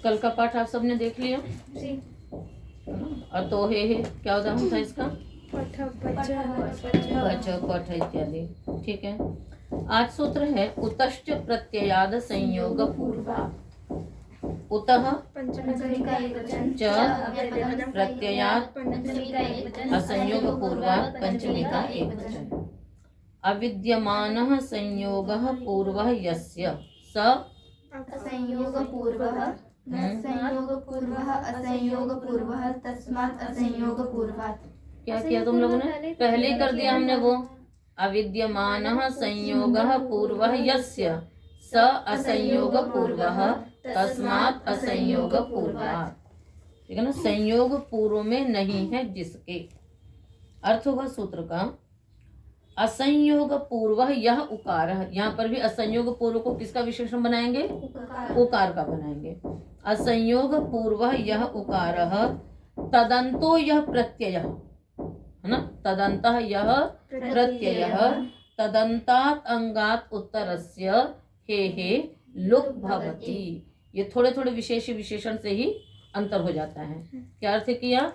कल का पाठ आप सबने देख लिया जी। और तो हे क्या उदाहरण था इसका? पठ पच पठ इत्यादि। ठीक है। आज सूत्र है उतश्च प्रत्ययाद संयोग पूर्वात्। उतः पंचमी का एकवचन च प्रत्ययात् असंयोग पूर्वात् पंचमी का एकवचन। अविद्यमानः संयोगः पूर्वः यस्य स असंयोगपूर्वः संयोगपूर्वः असंयोगपूर्वः तस्मात् असंयोगपूर्वात्। क्या किया तुम लोगों ने? पहले ही कर दिया हमने वो। अविद्यमानः संयोगः पूर्वः यस्य स असंयोगपूर्वः तस्मात् असंयोगपूर्वात्। ठीक है ना? संयोग पूर्व में नहीं है जिसके। अर्थ होगा सूत्र का असंयोग पूर्व यह उकार। यहाँ पर भी असंयोग पूर्व को किसका विशेषण बनाएंगे? उकार का बनाएंगे। असंयोग पूर्व यह उकार तदंतो यह प्रत्यय है ना। तदंतः यह प्रत्यय तदंतात् अंगात् उत्तरस्य हे लुक भवति। ये थोड़े थोड़े विशेष विशेषण से ही अंतर हो जाता है। क्या अर्थ किया?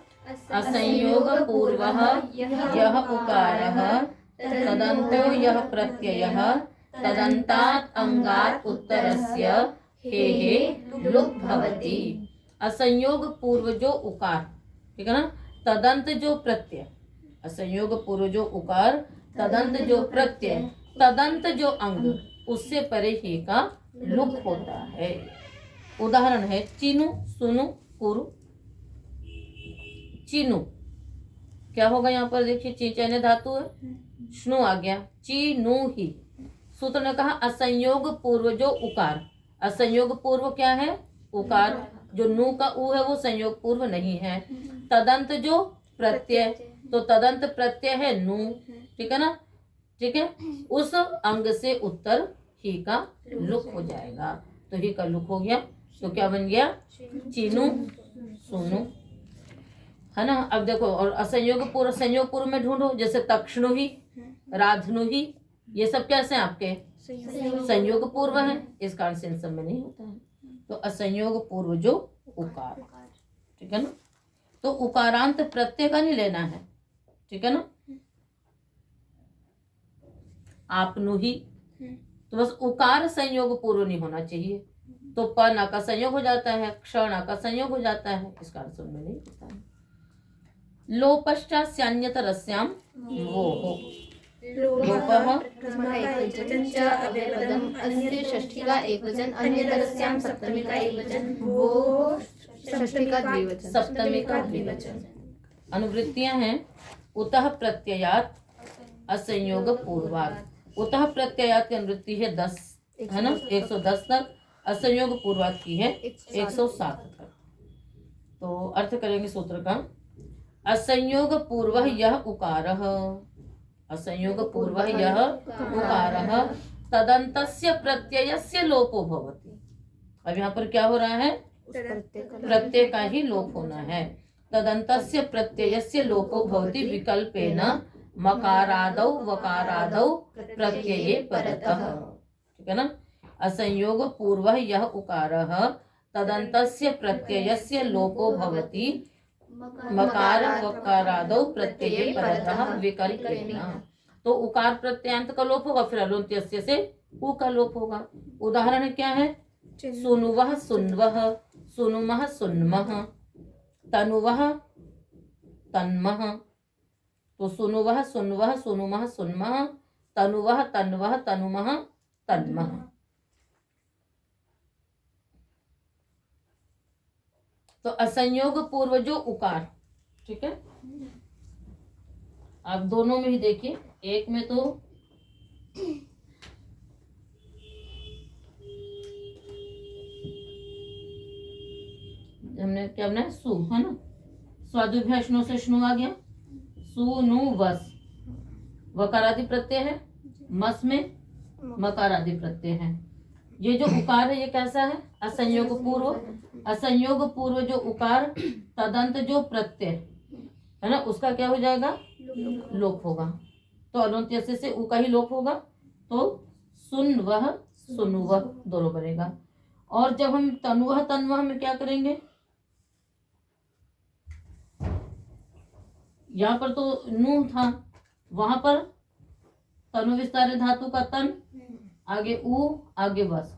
असंयोग पूर्वः यह उकारः तदंतो यह प्रत्ययः तदंतात् अंगात् उत्तरस्य हे लुक भवति। असंयोग पूर्व जो उकार, ठीक है ना, तदंत जो प्रत्यय, असंयोग पूर्व जो उकार तदंत जो प्रत्यय तदंत जो अंग, उससे परे ही का लुक होता है। उदाहरण है चिनु सुनु कुरु। चिनु क्या होगा यहाँ पर? देखिए ची चैने धातु है, स्नु आ गया, चीनु ही। सूत्र ने कहा असंयोग पूर्व जो उकार। असंयोग पूर्व क्या है? उकार। जो नु का उ है वो संयोग पूर्व नहीं है। तदंत जो प्रत्यय, तो तदंत प्रत्यय है नु। ठीक है ना? ठीक है। उस अंग से उत्तर ही का लुक हो जाएगा। तो ही का लुक हो गया। तो क्या बन गया? चीनु सुनु, है ना। अब देखो, और असंयोग पूर्व संयोग पूर्व में ढूंढो, जैसे तक्षणु ही राधनु ही, ये सब कैसे हैं आपके? संयोग पूर्व है, इस कारण से इन सब में नहीं होता है। तो असंयोग पूर्व जो उकार, ठीक है ना। तो उकारांत प्रत्यय का नहीं लेना है, ठीक है ना। आपनु ही, तो बस उकार संयोग पूर्व नहीं होना चाहिए। तो प न का संयोग हो जाता है, क्षण का संयोग हो जाता है, इस कारण से उनमें नहीं होता है। लोपश्चास्यान्यत रस्याम वो हो। लोपः अन्य षष्ठी का एकवचन अन्यतरस्याम सप्तमी का एकवचन वो षष्ठी का द्विवचन सप्तमी का द्विवचन। अनुवृत्तियां हैं उतः प्रत्ययात असंयोग पूर्वात्। उतः प्रत्ययात की अनुवृत्ति है 10, है ना, 110 तक। असंयोग पूर्वात् की है 107 तक। तो अर्थ करेंगे सूत्र का। असंयोग पूर्व यह उकारः, असंयोग पूर्व यह उकारः तदंतस्य प्रत्ययस्य लोपो भवति। अब यहाँ पर क्या हो रहा है? प्रत्यय का ही लोप होना है। तदंतस्य प्रत्ययस्य लोपो भवति विकल्पेन मकारादौ वकारादौ प्रत्यये परतः। ठीक है ना। असंयोग पूर्व यह उकारः तदंतस्य प्रत्ययस्य लोपो भवति मकार वकारादौ प्रत्यये परतः विकल्पेन। तो उकार प्रत्ययांत का लोप होगा, फिर अलोन्त्यस्य से उ का लोप होगा। उदाहरण क्या है? सुनुवः सुन्वः, सुनुमः सुन्मः, तनुवः तन्मः। तो सुनुवः सुन्वः सुनुमः सुन्मः, तनुवः तन्वः तनुमः तन्मः। तो असंयोग पूर्व जो उकार, ठीक है। आप दोनों में ही देखिए, एक में तो हमने क्या बनाया? सु, है ना। स्वादुभ्याष्णु से श्नु आ गया। सु नु वस, वकारादि प्रत्यय है। मस में मकारादि प्रत्यय है। ये जो उकार है ये कैसा है? असंयोग पूर्व। असंयोग पूर्व जो उकार तदंत जो प्रत्यय है ना, उसका क्या हो जाएगा? लोप होगा। तो अलोन्त्यस्य से उ का ही लोप होगा। तो सुन वह सुनु वह दोनों बनेगा। और जब हम तन्वह में क्या करेंगे, यहाँ पर तो नु था, वहां पर तनु विस्तार धातु का तन, आगे उ, आगे वस,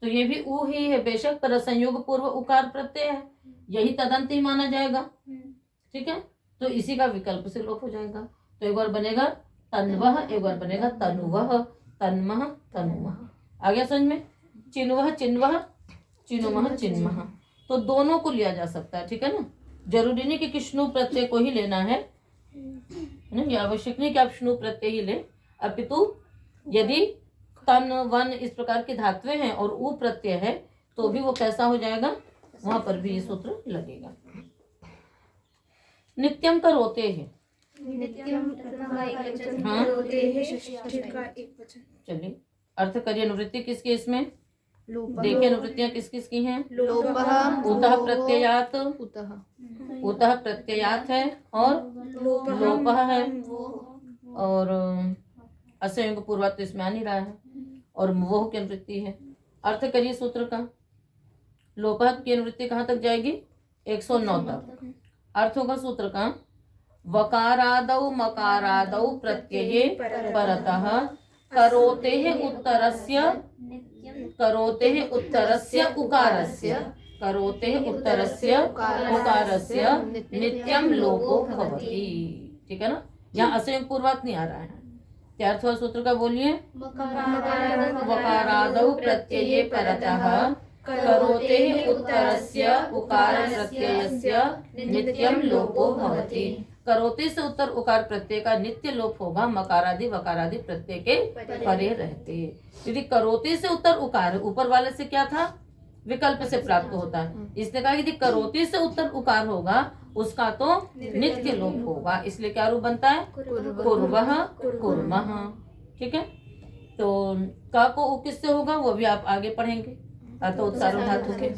तो ये भी उ ही है बेशक, पर संयोग पूर्व उकार प्रत्यय है, यही तदंत ही माना जाएगा। ठीक है, तो इसी का विकल्प से लोप हो जाएगा। तो एक बार बनेगा तन्वह, एक बार बनेगा तनुवह, तन्मह तनुमह। आ गया समझ में? चिन्वह चिन्वह, चिनुमह चिन्मह, तो दोनों को लिया जा सकता है। ठीक है ना, जरूरी नहीं कि स्नु प्रत्यय को ही लेना है, ये आवश्यक नहीं कि आप स्नु प्रत्यय ही ले, अपितु यदि तन वन इस प्रकार की धातुएं हैं और उ प्रत्यय है तो भी वो कैसा हो जाएगा, वहां पर भी ये सूत्र लगेगा। नित्यम करोते हैं, नित्यम का एकवचन, हाँ। करोते हैं षष्ठी का एकवचन। चलिए अर्थ करिए। अनुवृत्ति किसकी इसमें? लोपः देखिए अनुवृत्तियां किस किस की हैं? लोपः उतः प्रत्ययात, उतः उतः प्रत्ययात है और लोपः है, और असंयोग पूर्वक तो इसमें आ नहीं रहा है, और मोह की अनुवृत्ति है। अर्थ करिए सूत्र का। लोपः की अनुवृत्ति कहाँ तक जाएगी? 109 तक। अर्थ होगा सूत्र का, वकारादौ मकारादौ प्रत्यये परतः करोतेः उत्तरस्य, करोतेः उत्तरस्य उकारस्य, करोतेः उत्तरस्य उकारस्य नित्यम लोपो भवति। ठीक है ना, यहाँ असंयोग पूर्वात नहीं आ रहा है। क्या अर्थ हुआ सूत्र का? बोलिए। वकारादौ प्रत्यये परतः करोतेः उत्तरस्य उकार प्रत्ययस्य नित्यम लोपो भवति। करोते से उत्तर उकार प्रत्यय का नित्य लोप होगा मकारादि वकारादि प्रत्यय के परे रहते। यदि करोते से उत्तर उकार, ऊपर वाले से क्या था? विकल्प से प्राप्त होता है, इसने कहा यदि करोते से उत्तर उकार होगा उसका तो नित्य लोप होगा, इसलिए क्या रूप बनता है? कुर्वः कुर्मः। ठीक है, तो का को उ किससे होगा वो भी आप आगे पढ़ेंगे, तो उत्सारण धातु के।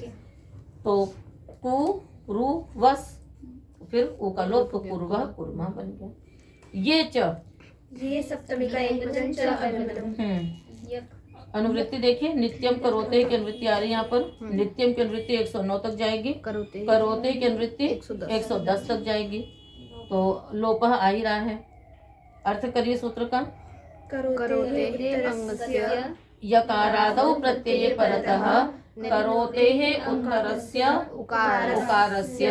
तो कु रु वस, फिर उ का लोप, तो कुर्वः कुर्मः बन गया। ये सप्तमी का एकवचन, च अभिमतम। अनुवृत्ति देखिए, नित्यम करोते की अनुवृत्ति आ रही है यहाँ पर। नित्यम की अनुवृत्ति 109 तक जाएगी, करोते की अनुवृत्ति 110 तक जाएगी, तो लोपः आ ही रहा है। अर्थ करिए सूत्र का। करोते अंगस्य यकारादौ प्रत्यये परतः करोतेः उत्तरस्य उकारस्य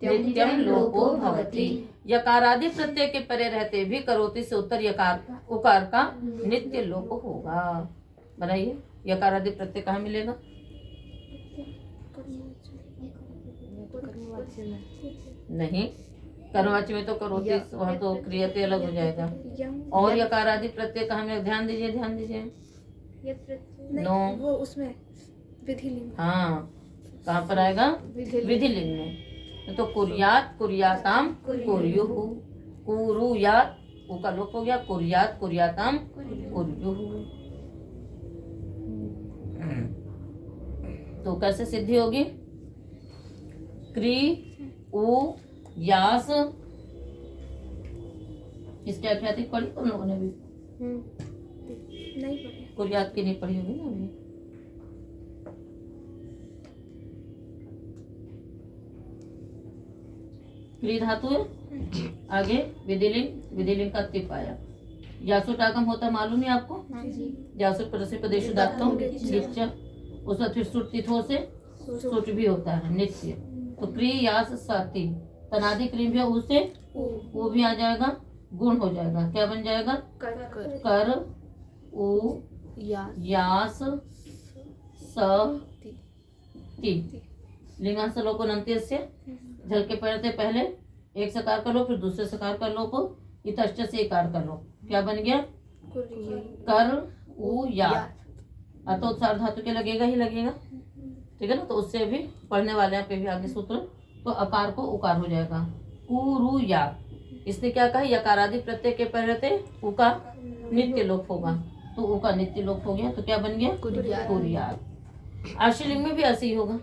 नित्यम लोपो भवति। यकारादि प्रत्यय के परे रहते भी करोति से उत्तर यकार उकार का नित्य लोप होगा। बनाइए, यकारादि प्रत्यय कहाँ मिलेगा? नहीं, कर्मवाच्य में तो करोति, वहाँ तो क्रियते अलग हो जाएगा। और यकारादि प्रत्यय कहाँ में? ध्यान दीजिए, ध्यान दीजिए। नो, वो उसमें विधिलिंग। हाँ, कहाँ पर आएगा? विधिलिंग में। तो कुर्यात कुर्याताम कुर्युः, कुरुयात उ का लोप हो गया, कुर्यात कुर्याताम कुर्युः। तो कैसे सिद्धि होगी? क्री उ यास, इसकी आख्याति पढ़ी तुम लोगों ने भी? नहीं पढ़ी। कुर्यात की नहीं पढ़ी होगी ना अभी। क्री धातु है, आगे विधिलिंग, विधिलिंग का तिप आया। यासु टाकम होता मालूम है आपको? यासु परस्य प्रदेश धातु नित्य, उसमें फिर सुट तिथो से सुट भी होता है नित्य। तो क्री यास साति, तनादि क्री भी उसे वो भी आ जाएगा, गुण हो जाएगा। क्या बन जाएगा? कर उ यास स ति। लिंगांश लोपोन्त्यस्य, झल के पढ़ते पहले एक सकार का लोप, फिर दूसरे सकार का लोप, इतश्च से इकार का लोप। क्या बन गया? कर उ या। अतोत्सार धातु के लगेगा ही लगेगा। ठीक है ना, तो उससे भी पढ़ने वाले पे भी आगे सूत्र, तो अकार को उकार हो जाएगा, कुरु या। इसने क्या कहा? यकारादि प्रत्यय के पहले उ का नित्य लोप होगा, तो उ का नित्य लोप हो गया, तो क्या बन गया? कुर्यात। आश्रलिंग में भी ऐसे ही होगा।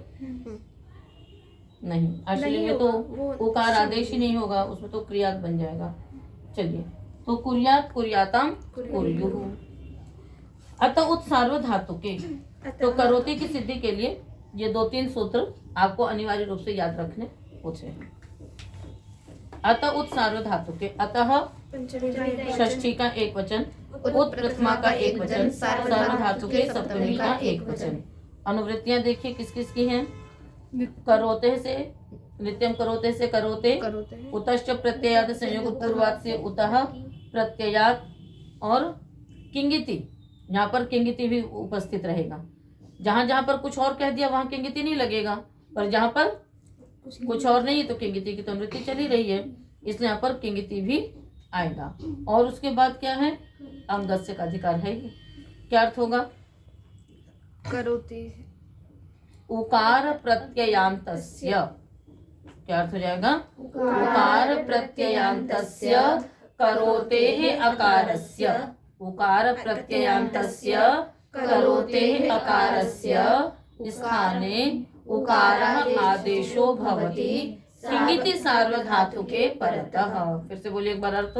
नहीं, आश्रलिंग में तो उकार आदेश ही नहीं होगा, उसमें तो क्रियात बन जाएगा। चलिए, तो कुर्यात कुर्याताम कुर्युः। अतः उत्सार्व धातु के तो करोति की सिद्धि के लिए ये 2-3 सूत्र आपको अनिवार्य रूप से याद रखने पूछे हैं। अतः उत सार्वधातुके, अतः षष्ठी का एक वचन, उत प्रथमा का एक वचन, सार्वधातुके सप्तमी का एक वचन। अनुवृत्तियां देखिए किस किस की हैं। करोते से नित्यम करोते से करोते, उतश्च प्रत्ययात संयोग पूर्वात से उतः प्रत्ययात, और किंगिति, यहाँ पर किंगिति भी उपस्थित रहेगा। जहां जहां पर कुछ और कह दिया वहां किंगिति नहीं लगेगा, पर जहां पर कुछ और नहीं है तो किंगिति की तो वृत्ति चली रही है, इसलिए यहाँ पर किंगिति भी आएगा। और उसके बाद क्या है, अंगस्य का अधिकार है। क्या अर्थ होगा? करोति उकार प्रत्ययांतस्य, क्या अर्थ हो जाएगा? उकार प्रत्ययांतस्य करोतेः अकारस्य, उकार प्रत्ययांतस्य करोतेः अकारस्य स्थाने उकारः आदेशो भवति किंगिति सार्वधातुके परतः। फिर से बोलिए एक बार अर्थ।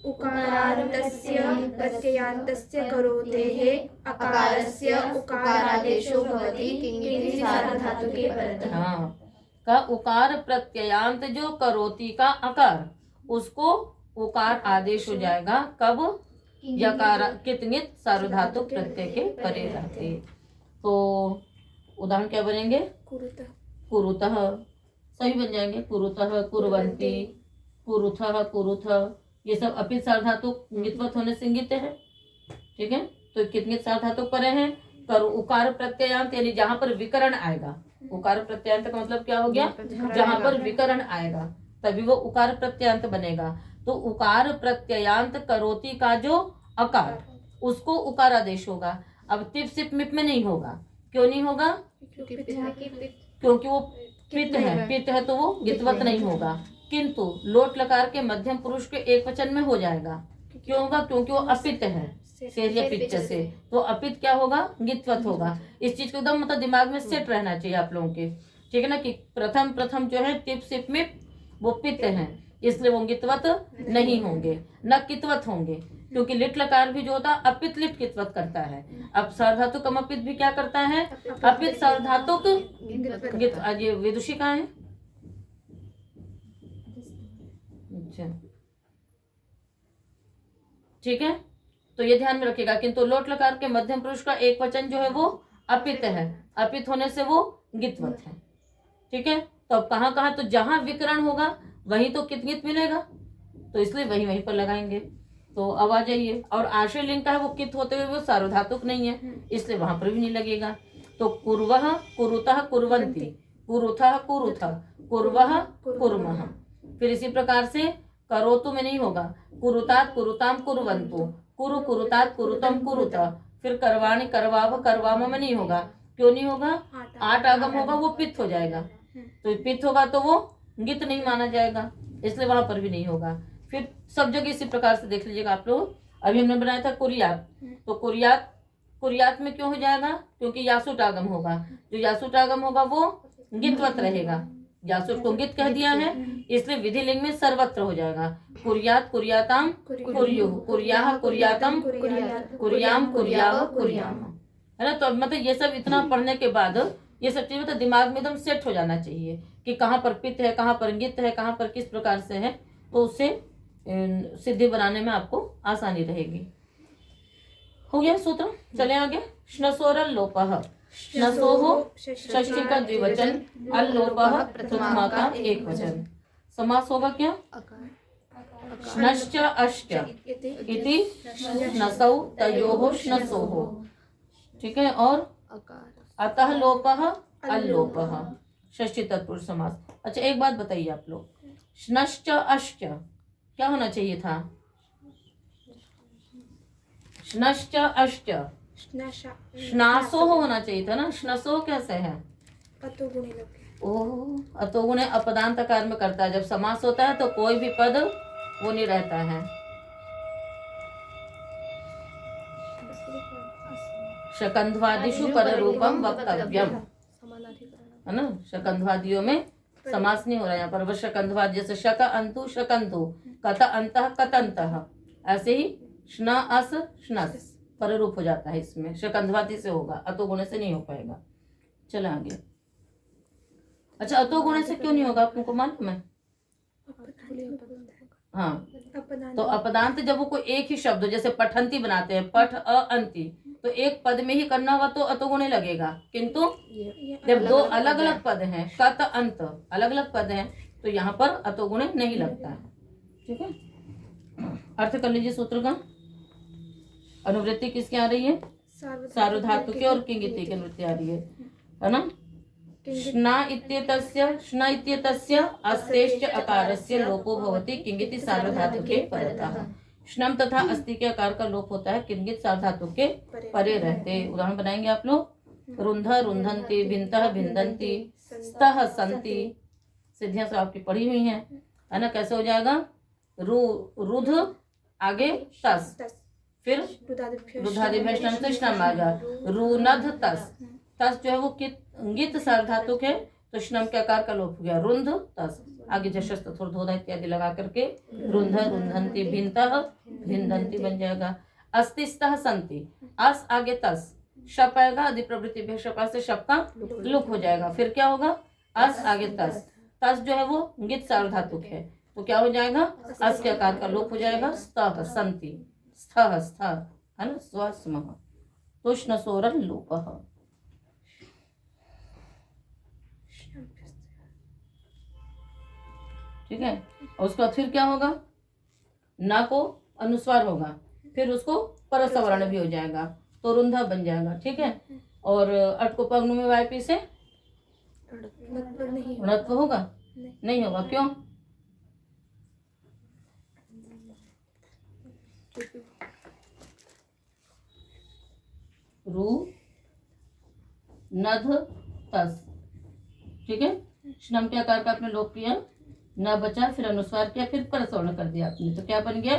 उकारान्तस्य प्रत्ययान्तस्य करोतेः अकारस्य उकारादेशो भवति किंगिति सार्वधातुके परतः। हाँ, का उकार प्रत्ययांत जो करोति का आकार, उसको उकार आदेश हो जाएगा कब? यकार कितनित सार्वधातुक प्रत्यय के परे रहते। तो उदाहरण क्या बनेंगे? कुरुतः, कुरुतः सही बन जाएंगे। कुरुतः, कुर्वन्ति, कुरुथः, कुरुथ, ये सब अपित सार्वधातुक नित्वत होने से इंगित है। ठीक है, तो कितने सार्वधातुक परे हैं? उकार प्रत्ययांत, यानी जहां पर विकरण आएगा। उकार प्रत्ययांत का मतलब क्या हो गया? जहां पर विकरण आएगा तभी वो उकार प्रत्ययांत बनेगा। तो उकार प्रत्ययांत करोति का जो अकार, उसको उकार आदेश होगा। अब तिप सिप मिप में नहीं होगा। क्यों नहीं होगा? क्योंकि वो पित है, पित है तो वो गितवत नहीं होगा। किंतु लोट लकार के मध्यम पुरुष के एक वचन में हो जाएगा। क्यों होगा? क्योंकि वो अपित है, शेर या पिच्च से, तो अपित क्या होगा? गितवत होगा। इस चीज को एकदम मतलब दिमाग में सेट रहना चाहिए आप लोगों के। ठीक है ना, कि प्रथम जो है टिप सिप मिप वो पित्त हैं, इसलिए वो गितवत नहीं होंगे, न कितवत होंगे। क्योंकि लिट लकार भी जो होता है अपित लिट कितवत करता है। अब सार्वधातुक अपित भी क्या करता है? अपित सार्वधातुक गित। आज ये विदुषी कहाँ है? अच्छा, ठीक है, तो ये ध्यान में रखिएगा। किंतु लोट लकार के मध्यम पुरुष का एक वचन जो है वो अपित है, अपित होने से वो गितवत है। ठीक है, तो अब कहाँ कहाँ, तो जहां विकरण होगा वहीं तो कितगित मिलेगा, तो इसलिए वहीं पर लगाएंगे। तो अब आ जाइए, और आश्रय लिंग का है वो कित होते हुए वो सार्वधातुक नहीं है, इसलिए वहां पर भी नहीं लगेगा। तो कुर्वः कुरुतः कुर्वन्ति, कुरुथः कुरुथ, कुर्वः कुर्मः। फिर इसी प्रकार से करोतु में नहीं होगा। कुरुतात कुरुताम कुर्वन्तु, कुरु कुरुतात कुरुतम कुरुत। फिर करवाणी करवाव करवाम में नहीं होगा। क्यों नहीं होगा? 8 आगम होगा, वो पित्त हो जाएगा। तो पित्त होगा तो वो गित नहीं माना जाएगा, इसलिए वहां पर भी नहीं होगा। फिर सब जगह इसी प्रकार से देख लीजिएगा आप लोग। अभी हमने बनाया था कुरियात, तो कुरियात में क्यों हो जाएगा? क्योंकि यासुट आगम होगा। जो यासुट आगम होगा वो गितवत रहेगा। यासुट को गित कह दिया है, इसलिए विधि लिंग में सर्वत्र हो जाएगा। कुरियात कुरियाताम कुर्युः, कुरियाः कुरियातम कुरियाम कुरियाव कुरियाम, है ना। तो मतलब ये सब इतना पढ़ने के बाद ये सब चीजें तो दिमाग में एकदम सेट हो जाना चाहिए कि कहाँ पर पित्त है, कहाँ पर गित है, कहाँ पर किस प्रकार से है, तो उससे सिद्धि बनाने में आपको आसानी रहेगी। हो गया सूत्र, चले आगे। श्नसोरल लोपः, श्नसोः षष्ठी का द्विवचन, अल्लोपः प्रथमा का एक वचन। समास होगा क्या? श्नश्च अश्च इति श्नसौ तयोः श्नसोः। ठीक है, और अतः लोपः अल्लोपः, षष्ठी तत्पुरुष समास। अच्छा एक बात बताइए आप लोग, श्नश्च अश्च क्या होना चाहिए था? श्नश्च अश्च श्नासो होना चाहिए था ना। श्नसो कैसे है? ओह, अतोगुणे अपदांत आकार में करता है। जब समास होता है तो कोई भी पद वो नहीं रहता है। शकंध्वादिषु पररूपम वक्तव्यम, है ना। शकंध्वादियों में समास नहीं हो रहा है यहाँ पर। वह शकंध्वाद, जैसे शक अंतु शकंतु, कत अंतः कतंतः, ऐसे ही श्न अस श्नस, पररूप हो जाता है इसमें, शकंधवाती से होगा, अतोगुणे से नहीं हो पाएगा। चलो आगे। अच्छा, अतोगुणे से क्यों नहीं होगा आपको मालूम है? हाँ, तो अपदांत जब वो कोई एक ही शब्द हो, जैसे पठंती बनाते हैं, पठ अंति, तो एक पद में ही करना होगा तो अतोगुणे लगेगा। किंतु जब दो अलग अलग पद हैं, कत अंत अलग अलग पद हैं, तो यहाँ पर अतोगुणे नहीं लगता है। ठीक है, अर्थ कर लीजिए सूत्र का। अनुवृत्ति किसकी आ रही है? सार्वधातु की और किंगिति की अनुवृत्ति आ रही है ना। श्ना इत्येतस्य अस्तेश्च अकारस्य लोपो भवति किंगिति सार्वधातु के परतः। श्नम तथा अस्ति के आकार का लोप होता है किंगित सार्वधातु के परे रहते। उदाहरण बनाएंगे आप लोग। रुंध रुंधंती, भिन्नतः भिन्दन्ति, स्तः सन्ति, सिद्धियां सब आपकी पढ़ी हुई हैं, है ना। कैसे हो जाएगा? रुध आगे तस, फिर रुधादिभ्यष्टम से श्नम आ गया। रुनध तस, तस जो है वो कित सार्वधातुक है, तो श्नम के आकार का लोप हो गया। रुंध तस, आगे जशस्त थोड़ा इत्यादि लगा करके रुंध रुंधंती, भिन्नतः भिन्दन्ति बन जाएगा। अस्ति स्तः सन्ति, अस आगे तस, शप आएगा, आदि प्रवृत्ति शपा से शप का लुक हो जाएगा। फिर क्या होगा? अस आगे तस, तस जो है वो गित सार्वधातुक है, तो क्या हो जाएगा? अस के आकार का लोप हो जाएगा। स्तः सन्ति, स्थः स्थः, है ना, स्व स्मः, तुष्ण सोरल लोपः। ठीक है, और उसके बाद फिर क्या होगा? ना को अनुस्वार होगा, फिर उसको परसवर्ण भी हो जाएगा, तो रुंधा बन जाएगा। ठीक है, और अट को पग्नु में वायपी से णत्व होगा? नहीं होगा, क्यों? रू नध तस। ठीक है, श्नम के आकार का आपने लोप किया, न बचा, फिर अनुस्वार किया, फिर परसवर्ण कर दिया आपने, तो क्या बन गया?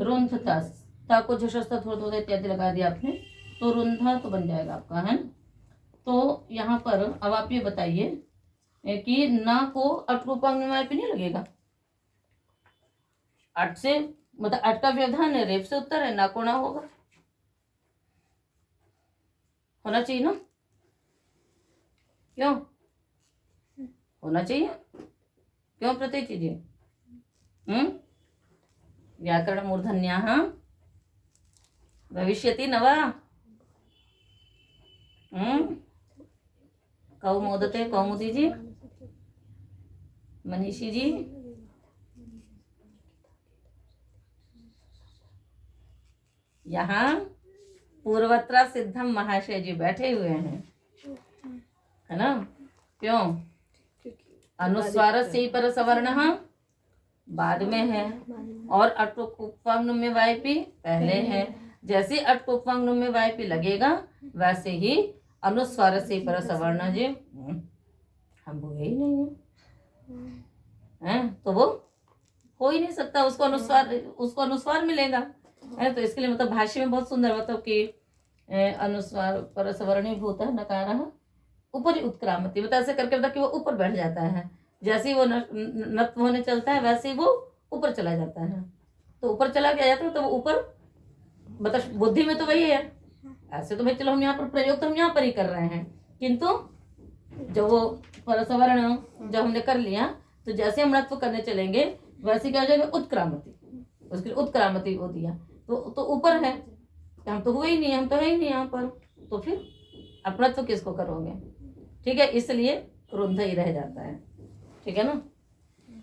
रुंध तस। ता को झषस्ता थोड़ा इत्यादि लगा दिया आपने, तो रुंधा तो बन जाएगा आपका, है। तो यहाँ पर अब आप ये बताइए कि ना को अट रूपांग में भी नहीं लगेगा? अट से मतलब अट का व्यवधान है, रेप से उत्तर है, ना को ना होगा, होना चाहिए ना? क्यों होना चाहिए? क्यों प्रत्येक चीजें? व्याकरण मूर्धन्याः भविष्यति नवा। कौमुदते कौमुदी जी, मनीषी जी, यहाँ पूर्वत्रा सिद्धम महाशय जी बैठे हुए हैं, है ना। क्यों? अनुस्वार से पर सवर्ण बाद में है, और अटोपंग में वायपी पहले है। जैसे अटोपंग में वायपी लगेगा, वैसे ही अनुस्वार से पर सवर्ण जी हम वो ही नहीं है, तो वो हो ही नहीं सकता, उसको अनुस्वार मिलेगा, है। तो इसके लिए मतलब भाष्य में बहुत सुंदर मतलब कि अनुस्वार पर सवर्णी भूत नकार ऊपर उत्क्रामति, मतलब ऐसे करके मतलब कि वो ऊपर बैठ जाता है। जैसे ही वो नत्व होने चलता है, वैसे ही वो ऊपर चला जाता है। तो ऊपर चला गया जाता है, तो वो ऊपर मतलब बुद्धि में तो वही है। ऐसे तो भाई चलो हम यहाँ पर प्रयोग तो हम यहाँ पर ही कर रहे हैं, किंतु जब वो परसवर्ण जब हमने कर लिया, तो जैसे हम नत्व करने चलेंगे वैसे क्या हो जाएगा? उत्क्रामति, उसके लिए उत्क्रामति हो दिया, तो ऊपर है। हम तो हुए ही नहीं, हम तो है ही नहीं यहाँ पर, तो फिर अपना तो किसको करोगे? ठीक है, इसलिए रुंधा ही रह जाता है। ठीक है ना।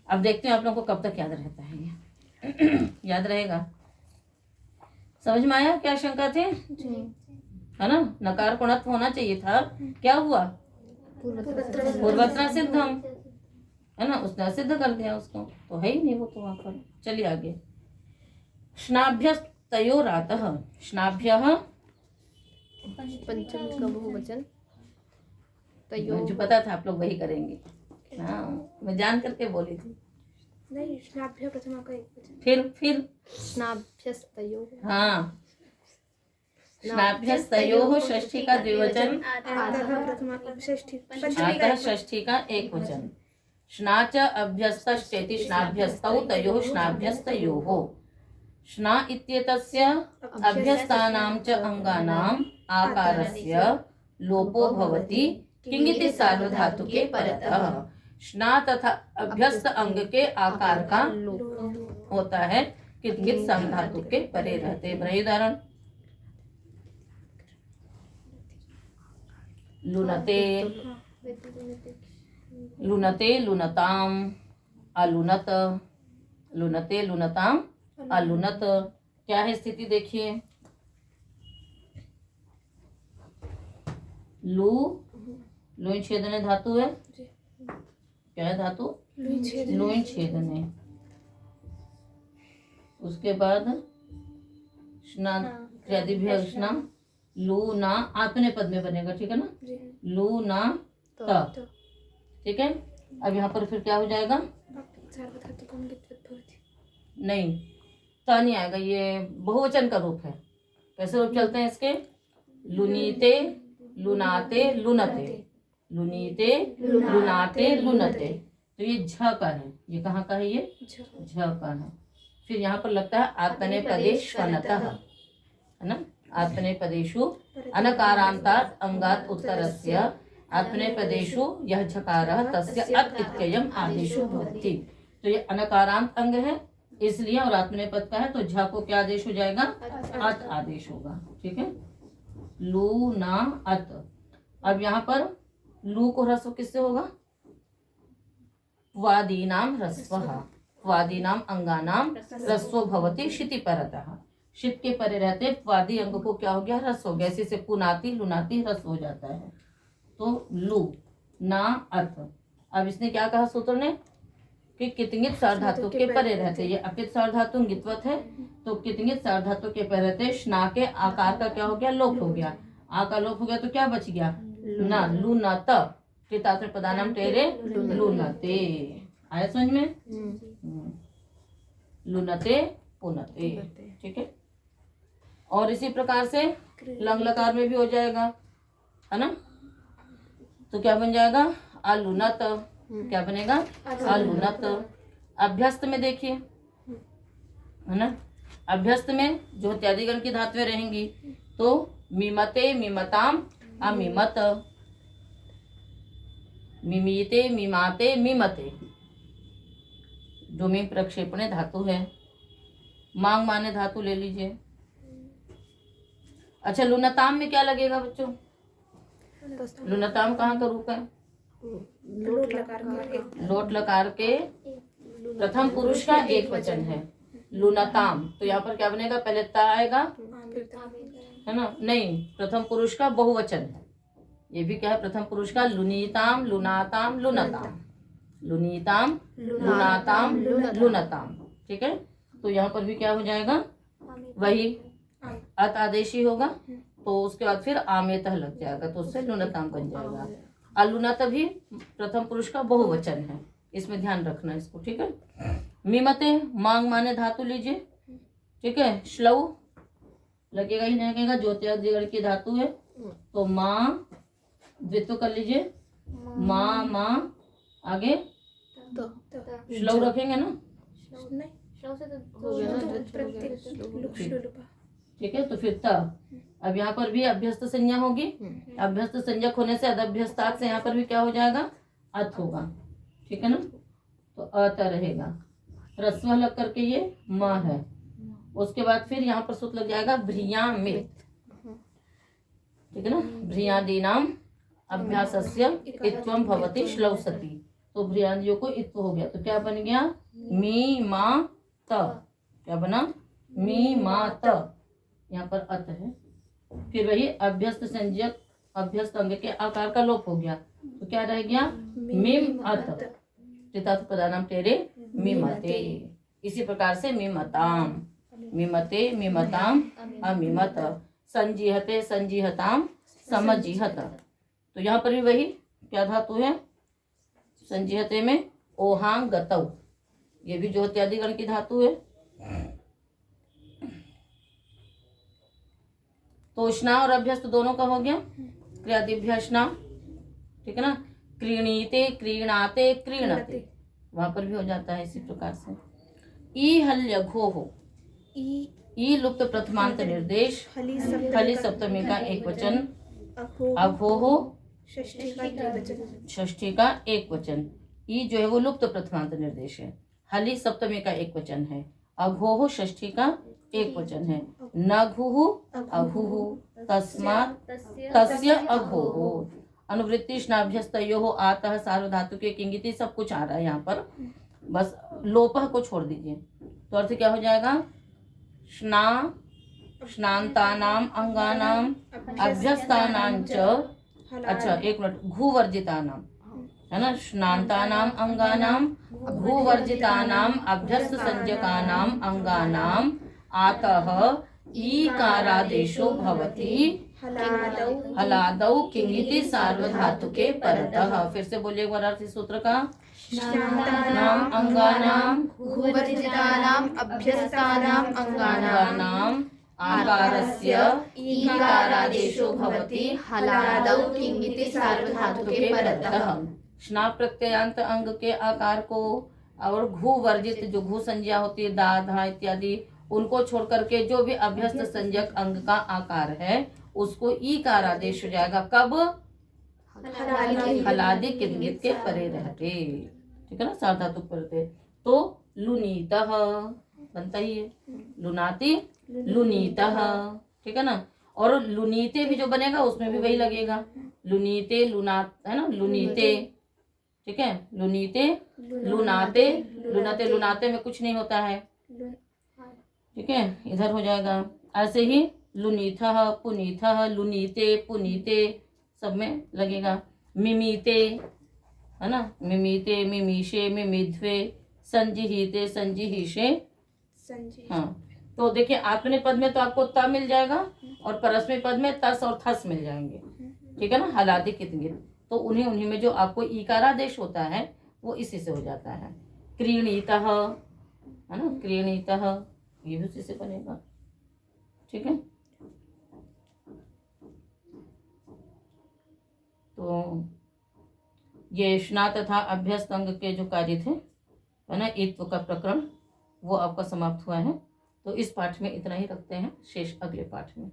अब देखते हैं आप लोगों को कब तक याद रहता है ये। याद रहेगा? समझ में आया क्या शंका थी? है ना। नकार को णत्व होना चाहिए था, क्या हुआ? पूर्वत्र सिद्धम, है ना, उसने सिद्ध कर दिया उसको, तो है ही नहीं वो तो वहां पर। चलिए आगे। श्नाभ्य तयोरातः, श्नाभ्य पंचम का बहुवचन, मुझे पता था आप लोग वही करेंगे। हाँ, मैं जान करके बोली थी। नहीं, श्नाभ्य प्रथमा का एक वचन। फिर स्नाभ्यस्तयोः, हाँ, स्नाभ्यस्तयोः षष्ठी का द्विवचन, आतः षष्ठी का एक वचन। श्नाच अभ्यस्तश्चेति श्नाभ्यस्तौ तयोः श्नाभ्यस्तयोः। श्ना इत्येतस्य अभ्यस्तानां च अंगानाम् आकारस्य लोपो भवति किंगिति सार्वधातुके परतः। श्ना तथा अभ्यस्त अंग के आकार का होता है किंगित सार्वधातु के परे रहते। बड़े उदाहरण, लुनते, लुनते लुनताम, अलुनत, लुनते लुनताम, अलुनत। क्या है स्थिति देखिए, लू लोइन छेदने धातु है। क्या है धातु? लोइन छेदने। उसके बाद स्नान क्रियादिभ्य स्नान, लू ना आत्मने पद में बनेगा, ठीक है ना, लू ना त, ठीक है। अब यहाँ पर फिर क्या हो जाएगा? नहीं, त नहीं आएगा, ये बहुवचन का रूप है। कैसे रूप चलते हैं इसके? लुनीते लुनाते लुनते, लुनीते लुनाते लुनते। तो ये झ का है, ये कहाँ का है? ये झ का है। फिर यहाँ पर लगता है आत्मने पदेश वनतः, है ना, आत्मने पदेशु अनकारांतात् अंगात् उत्तरस्य आत्मने पदेशु यह झकारः तस्य अत् इत्ययम् आदेशो भवति। तो ये अनकारांत अंग है इसलिए, और आत्मने पद का है तो झ को क्या आदेश हो जाएगा? अत आदेश होगा, ठीक है। लू ना अत। अब यहाँ पर लू को ह्रस्व किससे होगा? वादीनाम ह्रस्वः, वादीनाम अंगानाम ह्रस्वो भवति क्षिति परतः। क्षित के परे रहते वादी अंग को क्या हो गया? ह्रस्व हो गया। इसी से पुनाति लुनाति ह्रस्व हो जाता है। तो लू ना अत। अब इसने क्या कहा सूत्र ने कि कितंगित सार्वधातु के परे रहते। ये अपित सार्वधातु गित्वत है, तो कितंगित सार्वधातु के परे रहते। स्ना के आकार का क्या हो गया? लोप हो गया। आ का लोप हो गया तो क्या बच गया? ना, लू ना त कृतात्मक पदानाम टेरे लुनते। आया समझ में? लुनते पुनते, ठीक है। और इसी प्रकार से लंग लकार में भी हो जाएगा, है ना। तो क्या बन जाएगा? अलुनत। क्या बनेगा? अलुनत। अभ्यस्त में देखिए, है ना, अभ्यस्त में जो इत्यादिगण की धातुएं रहेंगी तो मिमते मिमताम अमिमत, मिमीते मिमाते मिमते, जो मीम प्रक्षेपणे धातु है। मांग माने धातु ले लीजिए। अच्छा, लुनताम में क्या लगेगा बच्चों? लुनताम कहाँ का रूप है? लोट लकार के प्रथम पुरुष का एक वचन है लुनताम। तो यहाँ पर क्या बनेगा? पहले ता आएगा, है ना, नहीं, प्रथम पुरुष का बहुवचन है। ये भी क्या है? प्रथम पुरुष का। लुनीताम लुनाताम लुनताम, लुनीताम लुनाताम लुनताम, ठीक है। तो यहाँ पर भी क्या हो जाएगा? वही अत आदेशी होगा, तो उसके बाद फिर आमेतः लग जाएगा, तो उससे लुनताम बन जाएगा। अलुनत भी प्रथम पुरुष का बहुवचन है, इसमें ध्यान रखना इसको, ठीक है। मिमते मांग माने धातु लीजिए, ठीक है। श्लव लगेगा ही नहीं लगेगा, ज्योतिर्दिगण की धातु है तो माँ द्वित्व कर लीजिए। माँ माँ आगे श्लव रखेंगे ना, ठीक है। तो फिर त। अब यहाँ पर भी अभ्यस्त संज्ञा होगी। अभ्यस्त संज्ञक होने से अदभ्यस्तात् से यहाँ पर भी क्या हो जाएगा? अत होगा, ठीक है ना। तो अत रहेगा, ह्रस्व लग करके ये म है। उसके बाद फिर यहाँ पर सूत्र लग जाएगा भ्रियामित, ठीक है ना। भ्रियादीनाम अभ्यासस्य इत्वम भवति श्लौसति। तो भ्रियादियों को इत्व हो गया, तो क्या बन गया? मी मा त। क्या बना? मी मा त। यहाँ पर अत है। फिर वही अभ्यस्त संज्ञक अभ्यस्त अंग के आकार का लोप हो गया, तो क्या रह गया? मिम अत। कृतार्थ पदानाम टेरे मिमते। इसी प्रकार से मिमताम, मिमते मिमताम अमिमत, संजीहते संजीहताम समजीहत। तो यहाँ पर भी वही क्या धातु है? संजीहते में ओहांग गतौ, ये भी जो इत्यादिगण की धातु है। तो स्ना और अभ्यस्त दोनों का हो गया। क्रियादिभ्य स्ना, ठीक है ना। क्रीणीते क्रीणाते क्रीणते, वहां पर भी हो जाता है इसी प्रकार से। ई हल्य घो हो, ई लुप्त प्रथमांत निर्देश हली सप्तमी का एक वचन अघोहो षष्ठी का द्विवचन षष्ठी का एक वचन। ई जो है वो लुप्त प्रथमांत निर्देश है। हली सप्तमी का एक वचन है। अघोहो षष्ठी का एक वचन है। नघुहु अघुहु तस्मात् तस्य अघोहो। अनुवृत्ति स्नाभ्यस्तयोः आतः सार्वधातुके किंगिति सब कुछ आ रहा है यहाँ पर, बस लोपः को छोड़ दीजिए। तो अर्थ क्या हो जाएगा? स्ना स्नान्तानाम अंगानाम अभ्यस्तानां च, अच्छा एक मिनट, घुवर्जितानाम है ना, स्नान्तानाम अंगानाम घुवर्जितानाम अभ्यस्त संज्ञकानाम अंगानाम आतः ईकारादेशो भवति हलादौ किंगिति सार्वधातुके परतः। फिर से बोलिए एक बार अर्थ इस सूत्र का। नाम अंगानाम घुवर्जितानाम अभ्यस्तानाम अंगानाम आकारस्य ईकारादेशो भवति हलादौ किंगिति सार्वधातुके परतः। स्ना प्रत्ययांत अंग के आकार को और घु वर्जित जो घु संज्ञा होती है दा धा इत्यादि, उनको छोड़ करके जो भी अभ्यस्त संज्ञक अंग का आकार है उसको ई का आदेश हो जाएगा। कब? हलादि किंगित के परे रहते, ठीक है ना, सार्वधातुक परते। तो लुनीतः बनता ही है, लुनाति लुनीतः, ठीक है ना। और लुनीते भी जो बनेगा उसमें भी वही लगेगा, लुनीते लुनात है ना, लुनीते, ठीक है, लुनीते लुनाते, लुनाते लुनाते में कुछ नहीं होता है, ठीक है, इधर हो जाएगा। ऐसे ही लुनीथः पुनीथः, लुनीते पुनीते सब में लगेगा। मिमीते है ना, मिमीते मिमीशे मिमिध्वे, संजिहीते संजिहीशे। हाँ, तो देखिए आपने पद में तो आपको त मिल जाएगा और परस्मै पद में तस और थस मिल जाएंगे, ठीक है ना, हलादि कितगित। तो उन्हीं उन्हीं में जो आपको ईकारादेश होता है वो इसी से हो जाता है। क्रीणीतः है ना, क्रीणीतः ये भी उसी से बनेगा, ठीक है। तो ये स्ना तथा अभ्यस्त अंग के जो कार्य थे है ना, ईत्व का प्रकरण वो आपका समाप्त हुआ है। तो इस पाठ में इतना ही रखते हैं, शेष अगले पाठ में।